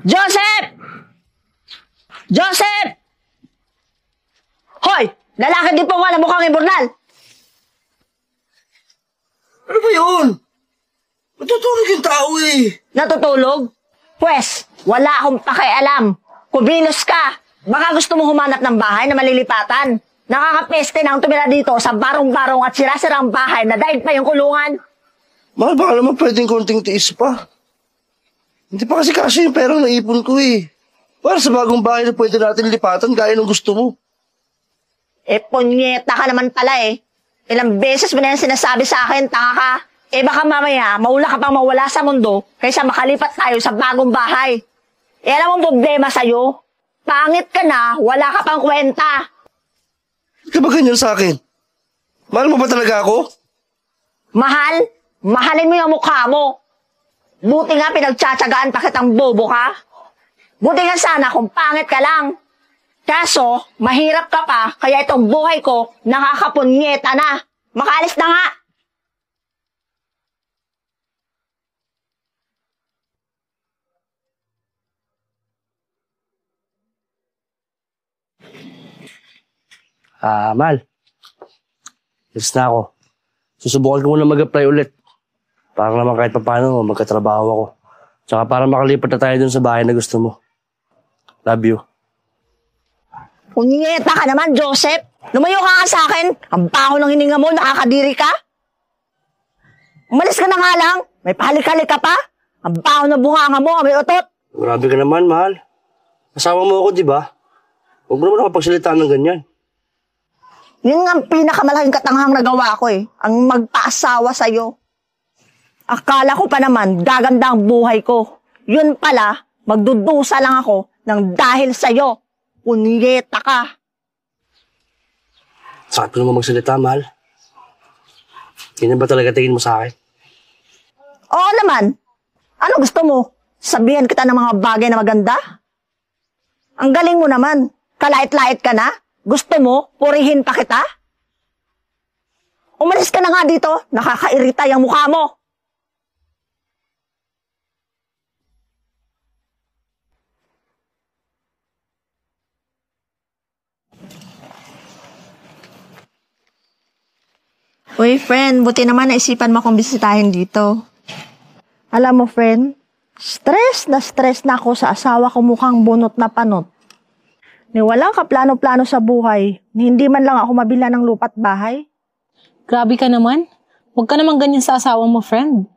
Joseph! Joseph! Hoy! Lalaki din po nga na mukhang ibornal! Ano ba yun? Matutulog yung tao eh. Natutulog? Pwes, wala akong pakialam. Kumilos ka. Baka gusto mo humanap ng bahay na malilipatan. Nakakapeste na ang tumira dito sa barong-barong at sira-sirang bahay na daig pa yung kulungan. Mahal, baka naman pwedeng konting tiis pa. Hindi pa kasi yung perang naipon ko eh. Para sa bagong bahay na pwede natin lipatan gaya ng gusto mo. Punyeta ka naman pala eh. Ilang beses mo na yan sinasabi sa akin, tanga ka. Baka mamaya, maula ka pang mawala sa mundo kaysa makalipat tayo sa bagong bahay. Alam mong problema sa'yo? Pangit ka na, wala ka pang kwenta. Ka ba ganyan sa akin? Mahal mo ba talaga ako? Mahal? Mahalin mo yung mukha mo. Buti nga pinagtsatsagaan pa kitang bobo ka. Buti nga sana kung pangit ka lang. Kaso, mahirap ka pa, kaya itong buhay ko, nakakapunyeta na. Makaalis na nga. Mal. Yes na ako. Susubukan ko muna mag-apply ulit. Para naman kahit paano magkatrabaho ako. Tsaka para makalipat na tayo dun sa bahay na gusto mo. Love you. Punyeta ka naman, Joseph. Lumayo ka nga sa akin. Ang baho ng hininga mo, nakakadiri ka. Umalis ka na nga lang. May pahalik-halik ka pa. Ang baho ng bunganga mo, may utot. Grabe ka naman, mahal. Asawa mo ako, di ba? Huwag mo naman nakapagsalitaan ng ganyan. Yun nga ang pinakamalaking katanghang nagawa ko eh. Ang magpaasawa sa'yo. Akala ko pa naman, gaganda ang buhay ko. Yun pala, magdudusa lang ako ng dahil sa'yo. Punyeta ka. Sakit ko naman magsalita, mahal. Ganyan ba talaga tingin mo sa akin? Oo naman. Ano gusto mo? Sabihan kita ng mga bagay na maganda? Ang galing mo naman. Kalait-lait ka na? Gusto mo? Purihin pa kita? Umalis ka na nga dito. Nakakairita yung mukha mo. Uy, friend, buti naman naisipan mo akong bisitahin dito. Alam mo, friend, stress na ako sa asawa ko mukhang bunot na panot. Ni walang kaplano-plano sa buhay, ni hindi man lang ako mabila ng lupa't bahay. Grabe ka naman. Huwag ka naman ganyan sa asawa mo, friend.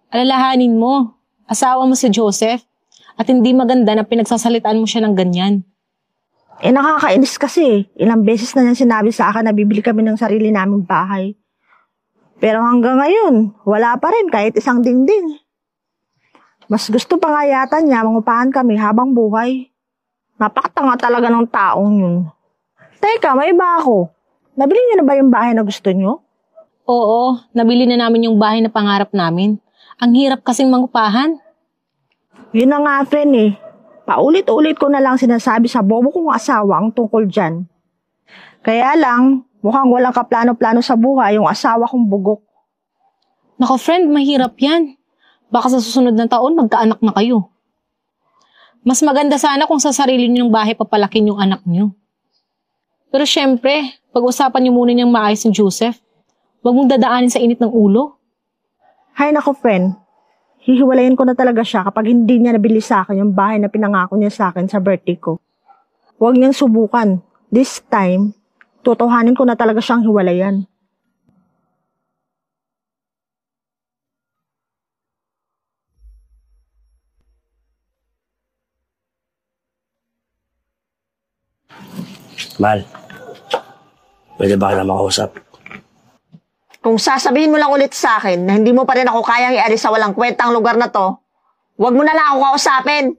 Alalahanin mo, asawa mo si Joseph, at hindi maganda na pinagsasalitaan mo siya ng ganyan. Nakakainis kasi. Ilang beses na niyan sinabi sa akin na bibili kami ng sarili naming bahay. Pero hanggang ngayon, wala pa rin kahit isang dingding. Mas gusto pa nga yata niya mangupahan kami habang buhay. Napakatanga talaga ng taong yun. Teka, may iba ako. Nabili niyo na ba yung bahay na gusto niyo? Oo, nabili na namin yung bahay na pangarap namin. Ang hirap kasing mangupahan. Yun na nga, friend eh. Paulit-ulit ko na lang sinasabi sa bobo kong asawa ang tungkol dyan. Kaya lang, mukhang walang kaplano-plano sa buhay yung asawa kong bugok. Nako friend, mahirap yan. Baka sa susunod na taon, magkaanak na kayo. Mas maganda sana kung sa sarili niyong bahay papalakin yung anak niyo. Pero syempre, pag-usapan niyo muna niyang maayos si Joseph. Huwag mong dadaanin sa init ng ulo. Hay nako, friend. Hihiwalayin ko na talaga siya kapag hindi niya nabili sa akin yung bahay na pinangako niya sa akin sa birthday ko. Huwag niyang subukan. This time, tutuhanin ko na talaga siyang hiwalayan. Mal, pwede ba ka na makausap? Kung sasabihin mo lang ulit sa akin na hindi mo pa rin ako kayang ialis sa walang kwentang lugar na to, huwag mo na lang ako kausapin.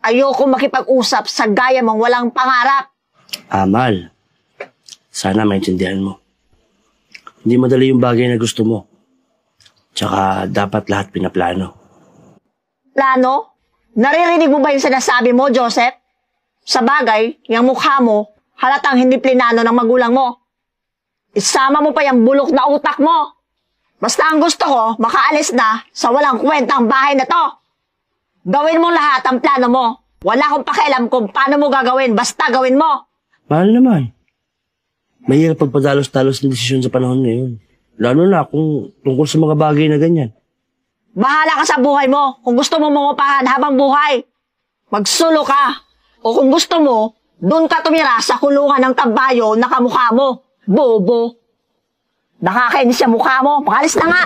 Ayoko makipag-usap sa gaya mong walang pangarap. Mal, sana maintindihan mo. Hindi madali yung bagay na gusto mo. Tsaka dapat lahat pinaplano. Plano? Naririnig mo ba yung sinasabi mo, Joseph? Sa bagay, yung mukha mo, halatang hindi plinano ng magulang mo. Isama mo pa yung bulok na utak mo. Basta ang gusto ko, makaalis na sa walang kwentang bahay na to. Gawin mo lahat ang plano mo. Wala akong pakialam kung paano mo gagawin. Basta gawin mo. Mahal naman. Mahirap pagpadalos-dalos ng desisyon sa panahon ngayon. Lalo na kung tungkol sa mga bagay na ganyan. Bahala ka sa buhay mo. Kung gusto mo mangupahan habang buhay, magsulo ka. O kung gusto mo, doon ka tumira sa kulungan ng kabayo na kamukha mo. Bobo. Nakakainis sa mukha mo. Pakalis na nga.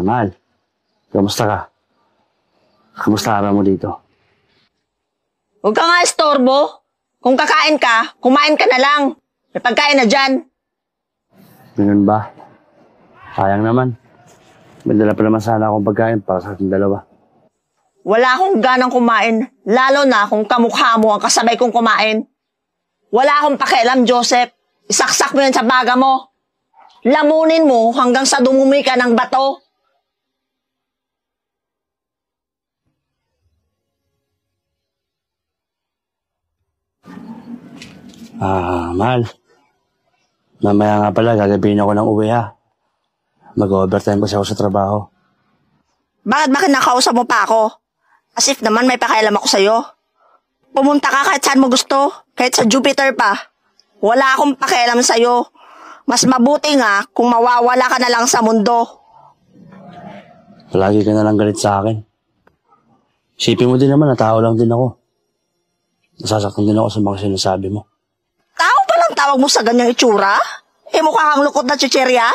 Mahal. Kamusta ka? Kamusta araw mo dito? Huwag ka nga istorbo. Kung kakain ka, kumain ka na lang. May pagkain na dyan. Ganun ba? Sayang naman. May dala pa naman sana akong pagkain para sa ating dalawa. Wala akong ganang kumain, lalo na kung kamukha mo ang kasabay kong kumain. Wala akong pakialam, Joseph. Isaksak mo yan sa baga mo. Lamunin mo hanggang sa dumumi ka ng bato. Mahal. Mamaya nga pala, gagabihin ako ng uwi ha. Mag-overtime kasi ako sa trabaho. Bakit ba kinakausap mo pa ako? As if naman may pakialam ako sa'yo. Pumunta ka kahit saan mo gusto, kahit sa Jupiter pa. Wala akong pakialam sa'yo. Mas mabuti nga kung mawawala ka na lang sa mundo. Palagi ka na lang galit sa akin. Isipin mo din naman na tao lang din ako. Nasasaktan din ako sa mga sinasabi mo. Tao pa lang tawag mo sa ganyang itsura? Mukha kang lukot na chicherya?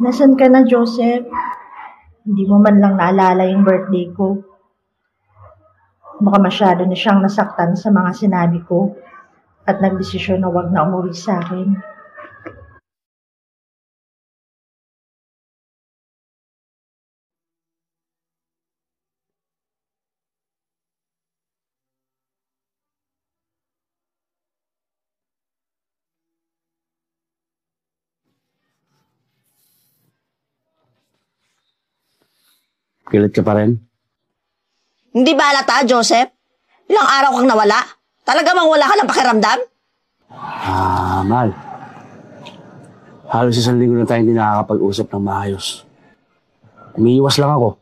Nasaan ka na, Joseph? Hindi mo man lang naalala yung birthday ko. Baka masyado na siyang nasaktan sa mga sinabi ko at nagdesisyon na wag na umuwi sa akin. Kilit ka pa rin? Hindi ba halata, Joseph? Ilang araw kang nawala? Talaga bang wala ka ng pakiramdam? Mahal. Halos 1 linggo na tayo hindi nakakapag-usap ng maayos. Umiiwas lang ako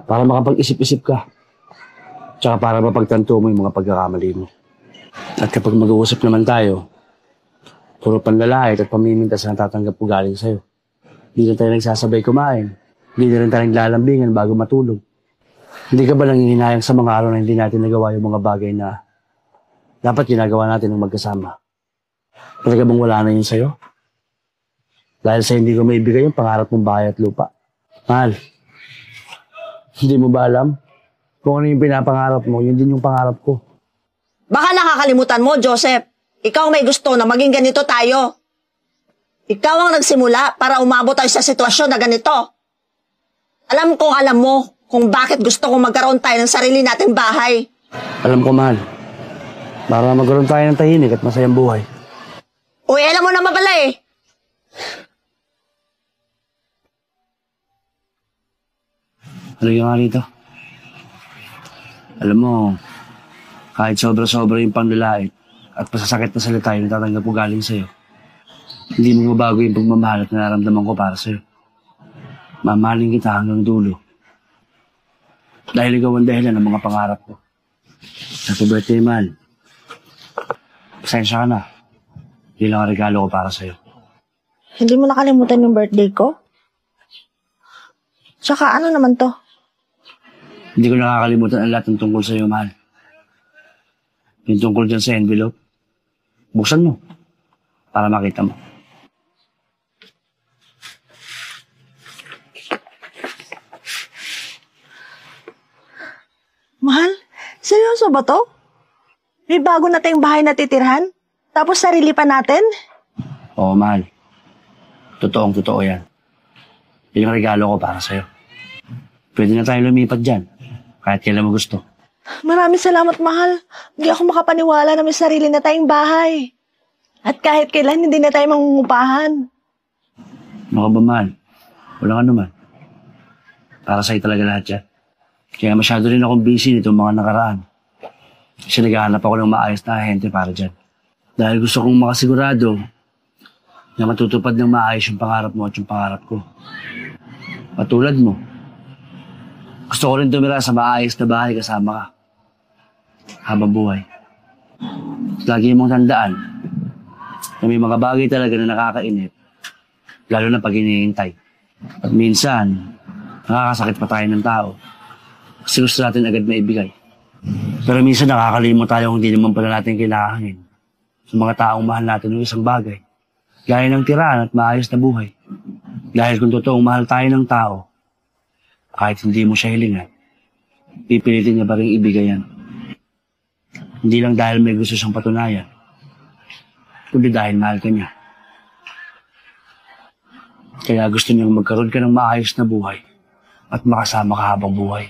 para makapag-isip-isip ka. Tsaka para mapagtanto mo yung mga pagkakamali mo. At kapag mag-uusap naman tayo, puro panlalait at pamimintas na tatanggap ko galing sa'yo. Hindi na tayo nagsasabay kumain. Hindi na rin tayo naglalambingan bago matulog. Hindi ka ba nangihinayang sa mga araw na hindi natin nagawa yung mga bagay na dapat ginagawa natin ng magkasama? Talaga bang wala na yun sa'yo? Dahil sa hindi ko maibigay yung pangarap mong bahay at lupa. Mahal, hindi mo ba alam? Kung ano yung pinapangarap mo, yun din yung pangarap ko. Baka nakakalimutan mo, Joseph. Ikaw may gusto na maging ganito tayo. Ikaw ang nagsimula para umabot tayo sa sitwasyon na ganito. Alam kong alam mo kung bakit gusto kong magkaroon tayo ng sarili nating bahay. Alam ko, mahal. Para magkaroon tayo ng tahimik at masayang buhay. Uy, alam mo naman pala eh. Ano yung nga rito? Alam mo, kahit sobra-sobra yung panlalait at pasasakit na salita yung tatanggap ko galing sa'yo, hindi mo mabago yung pagmamahal at nararamdaman ko para sa'yo. Mamahalin kita hanggang dulo. Dahil ikaw ang dahilan ng mga pangarap ko. Happy birthday, mahal. Pasensya ka na. Hindi lang ang regalo ko para sa'yo. Hindi mo nakalimutan yung birthday ko? Tsaka ano naman to? Hindi ko nakakalimutan ang lahat ng tungkol sa'yo, mahal. Yung tungkol dyan sa envelope. Buksan mo. Para makita mo. Mahal, seryoso ba to? May bago na tayong bahay na titirhan? Tapos sarili pa natin? Oo, mahal. Totoo yan. Yun yung regalo ko para sa'yo. Pwede na tayo lumipat dyan. Kahit kailan mo gusto. Maraming salamat, mahal. Hindi ako makapaniwala na may sarili na tayong bahay. At kahit kailan, hindi na tayo mangungupahan. Ano ka ba, mahal? Walang ano man. Para sa'yo talaga lahat yan. Kaya masyado rin akong busy nitong mga nakaraan. Kasi naghahanap ako ng maayos na ahente para dyan. Dahil gusto kong makasigurado na matutupad ng maayos yung pangarap mo at yung pangarap ko. Patulad mo. Gusto ko rin tumira sa maayos na bahay kasama ka. Habang buhay. Lagi mong tandaan na may mga bagay talaga na nakakainip. Lalo na pag hinihintay. At minsan, nakakasakit pa tayo ng tao. Kasi gusto natin agad maibigay. Pero minsan nakakalimot tayo kung hindi naman pala natin kailanganin sa mga taong mahal natin ng isang bagay. Gaya ng tiraan at maayos na buhay. Dahil kung totoong mahal tayo ng tao, kahit hindi mo siya hilingan, pipilitin niya pa rin ibigay yan. Hindi lang dahil may gusto siyang patunayan, kundi dahil mahal ka niya. Kaya gusto niyang magkaroon ka ng maayos na buhay at makasama ka habang buhay.